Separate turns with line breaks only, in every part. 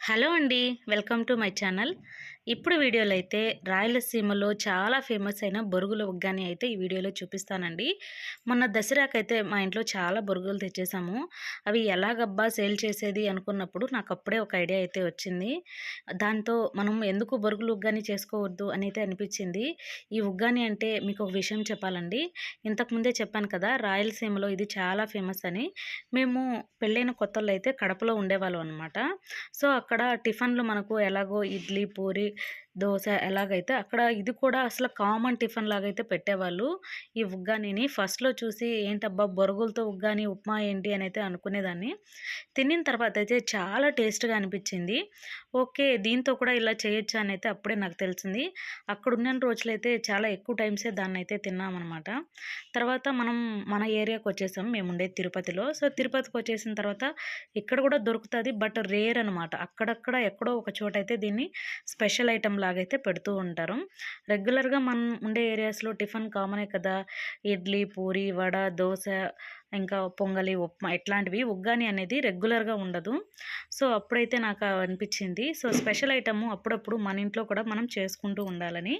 Hello అండి. Welcome to my channel. ఇప్పుడు వీడియోలో అయితే రాయలసీమలో చాలా ఫేమస్ అయిన బొరుగుల ఉగ్గాని అయితే ఈ వీడియోలో చూపిస్తానండి. మొన్న దసరాకైతే మా ఇంట్లో చాలా బొరుగులు తెచ్చేసాము. అవి ఎలాగబ్బా సేల్ చేసేది అనుకున్నప్పుడు నాకు అప్పుడే ఒక ఐడియా అయితే వచ్చింది. దాంతో మనం ఎందుకు బొరుగులు ఉగ్గాని చేసుకోవద్దు అని అయితే అనిపించింది. ఈ ఉగ్గాని అంటే మీకు ఒక విషయం చెప్పాలండి. ఇంతకుముందే చెప్పాను కదా, రాయలసీమలో ఇది చాలా ఫేమస్ అని. మేము పెళ్ళైన కొత్తల్లో అయితే కడపలో ఉండేవాళ్ళం అనమాట. సో అక్కడ టిఫిన్లు మనకు ఎలాగో ఇడ్లీ, పూరి, దోస ఎలాగైతే అక్కడ ఇది కూడా అసలు కామన్ టిఫిన్ లాగైతే పెట్టేవాళ్ళు. ఈ ఉగ్గానిని ఫస్ట్‌లో చూసి ఏంటబ్బా బొరుగులతో ఉగ్గాని, ఉప్మా ఏంటి అని అయితే అనుకునేదాన్ని. తినిన తర్వాత అయితే చాలా టేస్ట్‌గా అనిపించింది. ఓకే, దీంతో కూడా ఇలా చేయొచ్చా అని అయితే అప్పుడే నాకు తెలిసింది. అక్కడ ఉన్న రోజులైతే చాలా ఎక్కువ టైమ్సే దాన్నైతే తిన్నామనమాట. తర్వాత మనం మన ఏరియాకి వచ్చేసాం. మేము ఉండేది తిరుపతిలో. సో తిరుపతికి వచ్చేసిన తర్వాత ఇక్కడ కూడా దొరుకుతది. బట్ రేర్ అనమాట. అక్కడక్కడ ఎక్కడో ఒక చోట అయితే దీన్ని స్పెషల్ ఐటెమ్ లాగైతే పెడుతూ ఉంటారు. రెగ్యులర్‌గా మనం ఉండే ఏరియాస్‌లో టిఫిన్ కామనే కదా! ఇడ్లీ, పూరి, వడ, దోస, ఇంకా పొంగలి, ఉప్మా ఇట్లాంటివి. ఉగ్గాని అనేది రెగ్యులర్‌గా ఉండదు. సో అప్పుడైతే నాకు అనిపించింది. సో స్పెషల్ ఐటెము అప్పుడప్పుడు మన ఇంట్లో కూడా మనం చేసుకుంటూ ఉండాలని.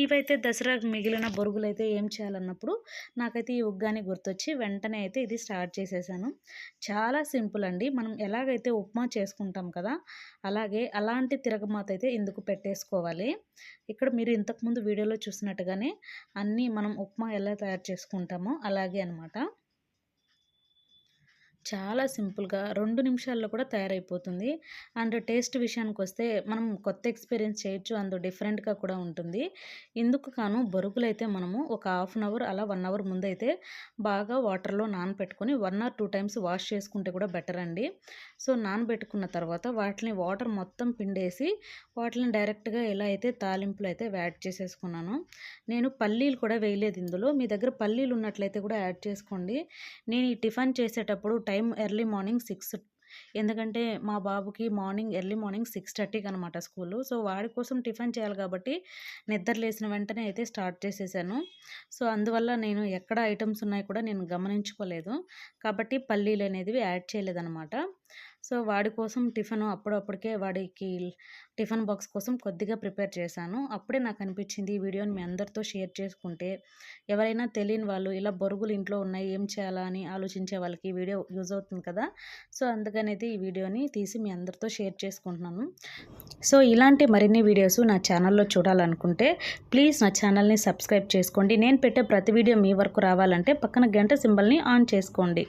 ఇవైతే దసరాకు మిగిలిన బొరుగులైతే ఏం చేయాలన్నప్పుడు నాకైతే ఈ ఉగ్గాని గుర్తొచ్చి వెంటనే అయితే ఇది స్టార్ట్ చేసేసాను. చాలా సింపుల్ అండి. మనం ఎలాగైతే ఉప్మా చేసుకుంటాం కదా, అలాగే అలాంటి తిరగమాత అయితే ఇందుకు పెట్టేసుకోవాలి. ఇక్కడ మీరు ఇంతకుముందు వీడియోలో చూసినట్టుగానే అన్నీ మనం ఉప్మా ఎలా తయారు చేసుకుంటామో అలాగే అనమాట. చాలా సింపుల్‌గా 2 నిమిషాల్లో కూడా తయారైపోతుంది. అండ్ టేస్ట్ విషయానికొస్తే మనం కొత్త ఎక్స్‌పీరియన్స్ చేయొచ్చు. డిఫరెంట్‌గా కూడా ఉంటుంది. ఇందుకు గాను బొరుగులైతే మనము ఒక హాఫ్ అన్ అవర్ అలా 1 అవర్ ముందైతే బాగా వాటర్‌లో నానపెట్టుకొని 1 ఆర్ 2 టైమ్స్ వాష్ చేసుకుంటే కూడా బెటర్ అండి. సో నానబెట్టుకున్న తర్వాత వాటిని వాటర్ మొత్తం పిండేసి వాటిని డైరెక్ట్‌గా ఎలా అయితే తాలింపులో అయితే యాడ్ చేసేసుకున్నాను. నేను పల్లీలు కూడా వేయలేదు ఇందులో. మీ దగ్గర పల్లీలు ఉన్నట్లయితే కూడా యాడ్ చేసుకోండి. నేను ఈ టిఫిన్ చేసేటప్పుడు టైం ఎర్లీ మార్నింగ్ 6, ఎందుకంటే మా బాబుకి ఎర్లీ మార్నింగ్ 6:30కి అనమాట స్కూలు. సో వాడి కోసం టిఫిన్ చేయాలి కాబట్టి నిద్ర లేసిన వెంటనే అయితే స్టార్ట్ చేసేసాను. సో అందువల్ల నేను ఎక్కడ ఐటమ్స్ ఉన్నాయో కూడా నేను గమనించుకోలేదు. కాబట్టి పల్లీలు అనేవి యాడ్ చేయలేదనమాట. సో వాడి కోసం టిఫిన్ అప్పుడప్పటికే వాడికి టిఫిన్ బాక్స్ కోసం కొద్దిగా ప్రిపేర్ చేశాను. అప్పుడే నాకు అనిపించింది ఈ వీడియోని మీ అందరితో షేర్ చేసుకుంటే ఎవరైనా తెలియని వాళ్ళు ఇలా బొరుగులు ఇంట్లో ఉన్నాయి ఏం చేయాలా అని ఆలోచించే వాళ్ళకి ఈ వీడియో యూజ్ అవుతుంది కదా. సో అందుకనేది ఈ వీడియోని తీసి మీ అందరితో షేర్ చేసుకుంటున్నాను. సో ఇలాంటి మరిన్ని వీడియోస్ నా ఛానల్లో చూడాలనుకుంటే ప్లీజ్ నా ఛానల్ని సబ్స్క్రైబ్ చేసుకోండి. నేను పెట్టే ప్రతి వీడియో మీ వరకు రావాలంటే పక్కన గంట సింబల్ని ఆన్ చేసుకోండి.